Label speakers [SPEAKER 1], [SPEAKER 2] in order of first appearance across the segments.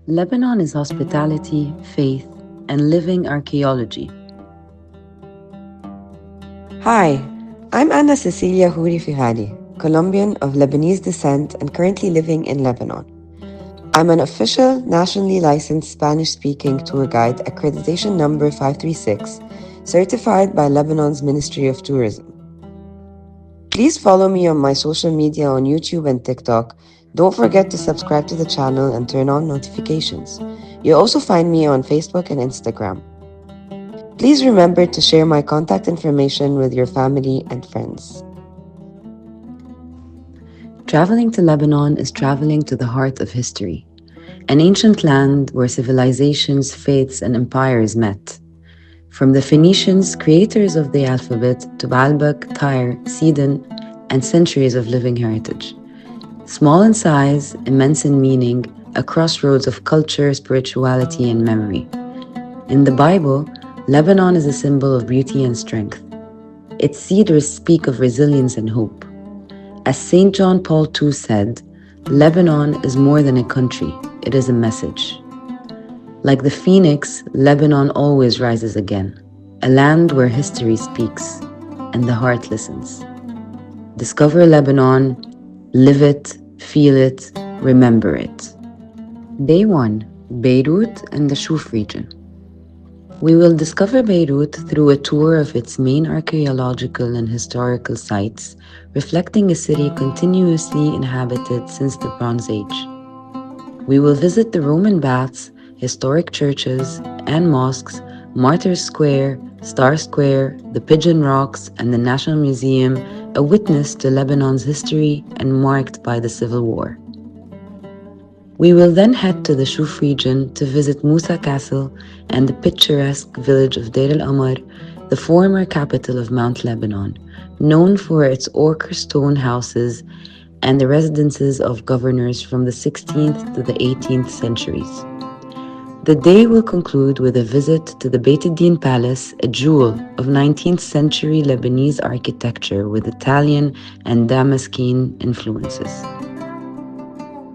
[SPEAKER 1] Lebanon is hospitality, faith, and living archaeology.
[SPEAKER 2] Hi, I'm Anna Cecilia Houri Fihali, Colombian of Lebanese descent and currently living in Lebanon. I'm an official, nationally licensed Spanish-speaking tour guide accreditation number 536, certified by Lebanon's Ministry of Tourism. Please follow me on my social media on YouTube and TikTok. Don't forget to subscribe to the channel and turn on notifications. You'll also find me on Facebook and Instagram. Please remember to share my contact information with your family and friends.
[SPEAKER 1] Traveling to Lebanon is traveling to the heart of history, an ancient land where civilizations, faiths, and empires met. From the Phoenicians, creators of the alphabet, to Baalbek, Tyre, Sidon, and centuries of living heritage. Small in size, immense in meaning, a crossroads of culture, spirituality, and memory. In the Bible, Lebanon is a symbol of beauty and strength. Its cedars speak of resilience and hope. As St. John Paul II said, Lebanon is more than a country, it is a message. Like the phoenix, Lebanon always rises again, a land where history speaks and the heart listens. Discover Lebanon, live it, feel it, remember it. Day 1. Beirut and the Chouf region. We will discover Beirut through a tour of its main archaeological and historical sites, reflecting a city continuously inhabited since the Bronze Age. We will visit the Roman baths, historic churches and mosques, Martyrs Square, Star Square, the Pigeon Rocks, and the National Museum, a witness to Lebanon's history and marked by the Civil War. We will then head to the Chouf region to visit Musa Castle and the picturesque village of Deir el-Qamar, the former capital of Mount Lebanon, known for its ochre stone houses and the residences of governors from the 16th to the 18th centuries. The day will conclude with a visit to the Beit Din Palace, a jewel of 19th century Lebanese architecture with Italian and Damascene influences.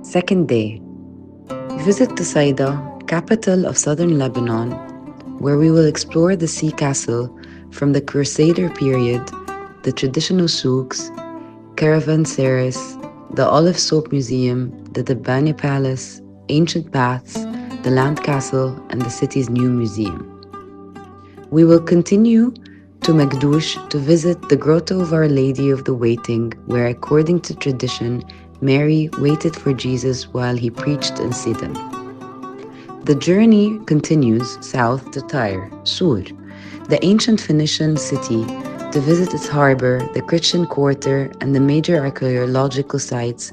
[SPEAKER 1] Second day. Visit the Jeita, capital of southern Lebanon, where we will explore the sea castle from the Crusader period, the traditional souks, caravanserais, the Olive Soap Museum, the Dabbani Palace, ancient baths, the land castle, and the city's new museum. We will continue to Maghdouche to visit the Grotto of Our Lady of the Waiting, where, according to tradition, Mary waited for Jesus while he preached in Sidon. The journey continues south to Tyre, Sur, the ancient Phoenician city, to visit its harbor, the Christian quarter, and the major archaeological sites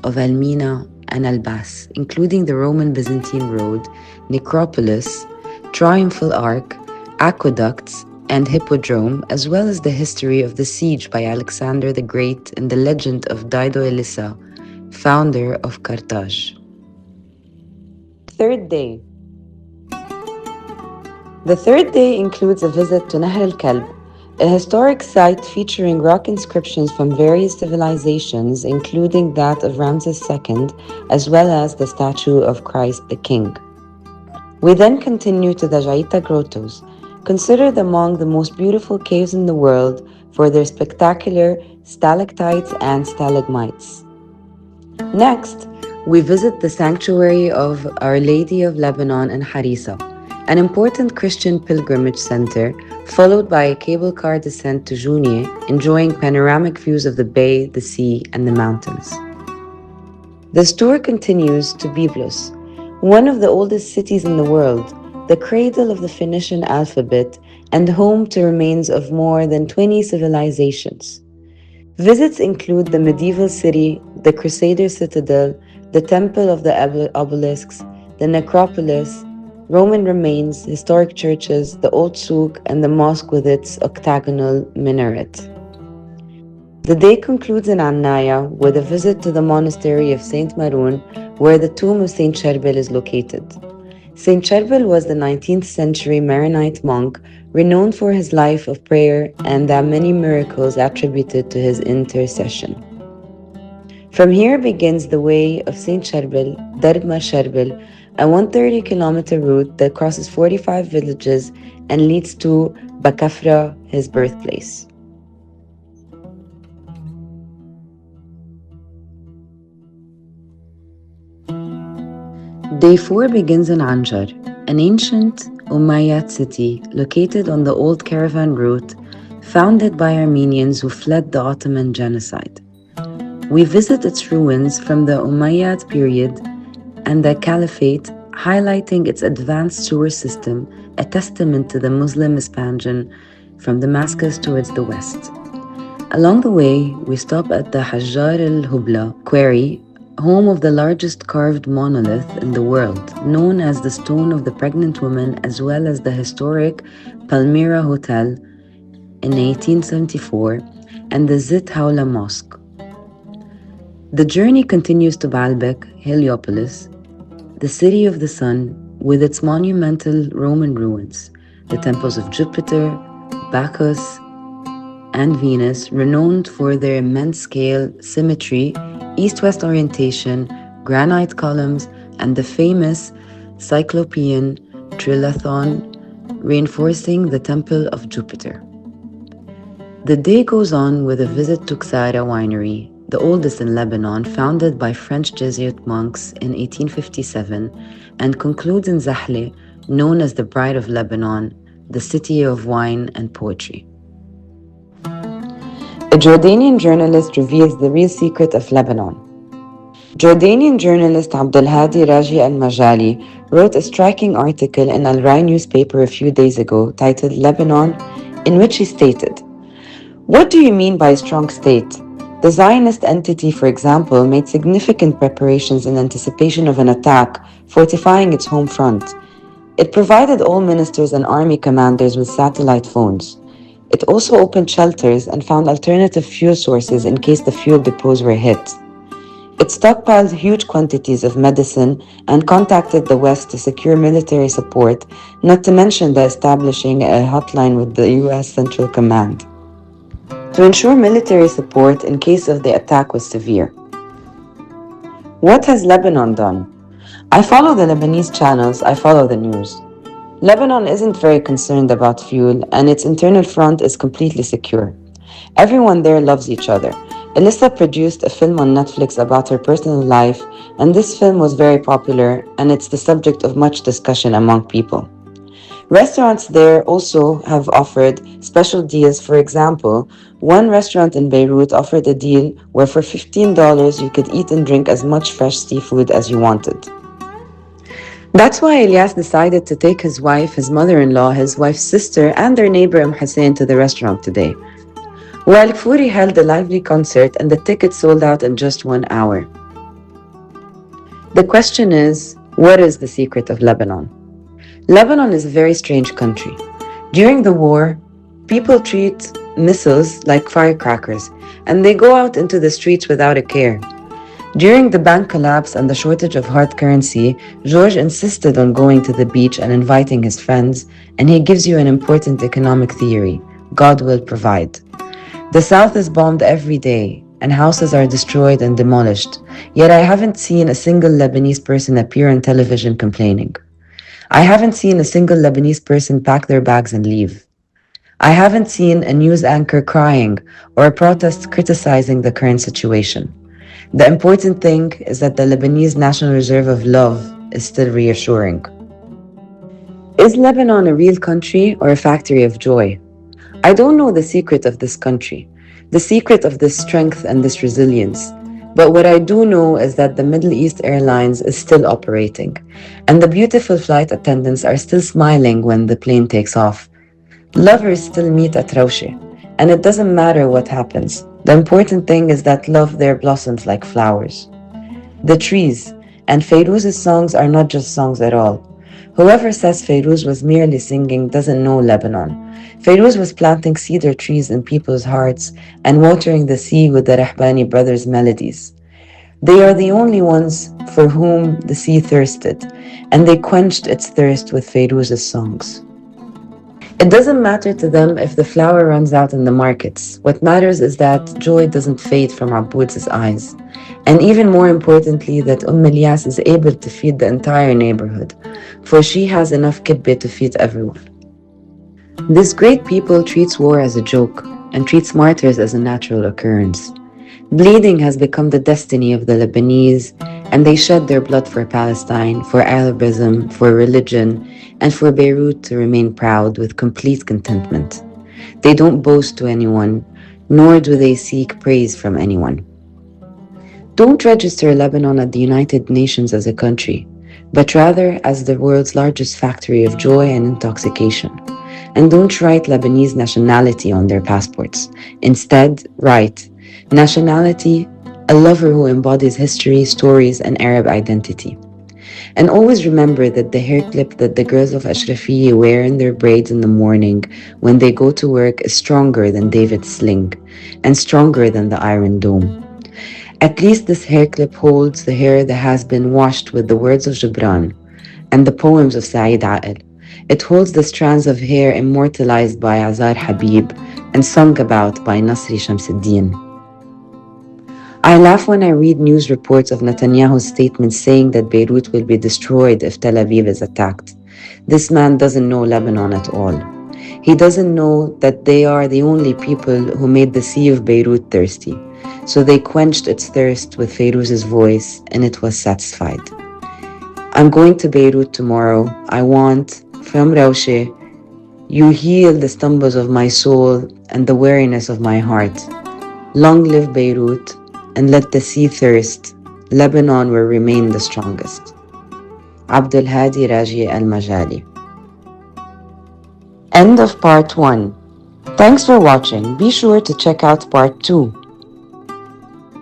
[SPEAKER 1] of Al-Mina and Al-Bas, including the Roman Byzantine Road, necropolis, triumphal arch, aqueducts, and hippodrome, as well as the history of the siege by Alexander the Great and the legend of Dido Elissa, founder of Carthage. Third day. The third day includes a visit to Nahr el-Kalb, a historic site featuring rock inscriptions from various civilizations, including that of Ramses II, as well as the statue of Christ the King. We then continue to the Jeita grottos, considered among the most beautiful caves in the world for their spectacular stalactites and stalagmites. Next, we visit the sanctuary of Our Lady of Lebanon in Harissa, an important Christian pilgrimage center, followed by a cable car descent to Jounieh, enjoying panoramic views of the bay, the sea, and the mountains. This tour continues to Byblos, one of the oldest cities in the world, the cradle of the Phoenician alphabet, and home to remains of more than 20 civilizations. Visits include the medieval city, the Crusader citadel, the temple of the obelisks, the necropolis, Roman remains, historic churches, the old souk, and the mosque with its octagonal minaret. The day concludes in Annaya with a visit to the monastery of Saint Maroun, where the tomb of Saint Charbel is located. Saint Charbel was the 19th century Maronite monk, renowned for his life of prayer and the many miracles attributed to his intercession. From here begins the way of Saint Charbel, Darb Charbel, a 130-kilometer route that crosses 45 villages and leads to Bakafra, his birthplace. Day 4 begins in Anjar, an ancient Umayyad city located on the old caravan route founded by Armenians who fled the Ottoman genocide. We visit its ruins from the Umayyad period and the Caliphate, highlighting its advanced sewer system, a testament to the Muslim expansion from Damascus towards the west. Along the way, we stop at the Hajjar al-Hubla quarry, home of the largest carved monolith in the world, known as the Stone of the Pregnant Woman, as well as the historic Palmyra Hotel in 1874 and the Zit Hawla Mosque. The journey continues to Baalbek, Heliopolis, the city of the sun, with its monumental Roman ruins, the temples of Jupiter, Bacchus, and Venus, renowned for their immense scale, symmetry, east-west orientation, granite columns, and the famous Cyclopean Trilathon, reinforcing the Temple of Jupiter. The day goes on with a visit to Ksara winery, the oldest in Lebanon, founded by French Jesuit monks in 1857, and concludes in Zahle, known as the Bride of Lebanon, the city of wine and poetry. A Jordanian journalist reveals the real secret of Lebanon. Jordanian journalist Abdulhadi Raji al-Majali wrote a striking article in Al Rai newspaper a few days ago titled Lebanon, in which he stated, "What do you mean by a strong state? The Zionist entity, for example, made significant preparations in anticipation of an attack, fortifying its home front. It provided all ministers and army commanders with satellite phones. It also opened shelters and found alternative fuel sources in case the fuel depots were hit. It stockpiled huge quantities of medicine and contacted the West to secure military support, not to mention the establishing a hotline with the US Central Command to ensure military support in case of the attack was severe." What has Lebanon done? I follow the Lebanese channels, I follow the news. Lebanon isn't very concerned about fuel, and its internal front is completely secure. Everyone there loves each other. Alyssa produced a film on Netflix about her personal life, and this film was very popular, and it's the subject of much discussion among people. Restaurants there also have offered special deals. For example, one restaurant in Beirut offered a deal where for $15 you could eat and drink as much fresh seafood as you wanted. That's why Ilyas decided to take his wife, his mother-in-law, his wife's sister, and their neighbor Hussein to the restaurant today. While Kfouri held a lively concert and the tickets sold out in just 1 hour. The question is, what is the secret of Lebanon? Lebanon is a very strange country. During the war, people treat missiles like firecrackers, and they go out into the streets without a care. During the bank collapse and the shortage of hard currency, George insisted on going to the beach and inviting his friends, and he gives you an important economic theory: God will provide. The South is bombed every day, and houses are destroyed and demolished, yet I haven't seen a single Lebanese person appear on television complaining. I haven't seen a single Lebanese person pack their bags and leave. I haven't seen a news anchor crying or a protest criticizing the current situation. The important thing is that the Lebanese National Reserve of Love is still reassuring. Is Lebanon a real country or a factory of joy? I don't know the secret of this country, the secret of this strength and this resilience. But what I do know is that the Middle East Airlines is still operating, and the beautiful flight attendants are still smiling when the plane takes off. Lovers still meet at Rawshi, and it doesn't matter what happens. The important thing is that love there blossoms like flowers. The trees and Fairuz's songs are not just songs at all. Whoever says Fairuz was merely singing doesn't know Lebanon. Fairuz was planting cedar trees in people's hearts and watering the sea with the Rahbani brothers' melodies. They are the only ones for whom the sea thirsted, and they quenched its thirst with Fairuz's songs. It doesn't matter to them if the flour runs out in the markets. What matters is that joy doesn't fade from Aboud's eyes. And even more importantly, that Ilyas is able to feed the entire neighborhood, for she has enough kibbeh to feed everyone. This great people treats war as a joke and treats martyrs as a natural occurrence. Bleeding has become the destiny of the Lebanese, and they shed their blood for Palestine, for Arabism, for religion, and for Beirut to remain proud with complete contentment. They don't boast to anyone, nor do they seek praise from anyone. Don't register Lebanon at the United Nations as a country, but rather as the world's largest factory of joy and intoxication. And don't write Lebanese nationality on their passports. Instead, write nationality, a lover who embodies history, stories, and Arab identity. And always remember that the hair clip that the girls of Ashrafiye wear in their braids in the morning when they go to work is stronger than David's sling and stronger than the Iron Dome. At least this hair clip holds the hair that has been washed with the words of Gibran and the poems of Saeed Aqil. It holds the strands of hair immortalized by Azar Habib and sung about by Nasri Shamsuddin. I laugh when I read news reports of Netanyahu's statements saying that Beirut will be destroyed if Tel Aviv is attacked. This man doesn't know Lebanon at all. He doesn't know that they are the only people who made the sea of Beirut thirsty. So they quenched its thirst with Feiruz's voice, and it was satisfied. I'm going to Beirut tomorrow. I want, from Raushe, you heal the stumbles of my soul and the weariness of my heart. Long live Beirut, and let the sea thirst. Lebanon will remain the strongest. Abdul Hadi Raji Al-Majali. End of part 1. Thanks for watching. Be sure to check out part 2.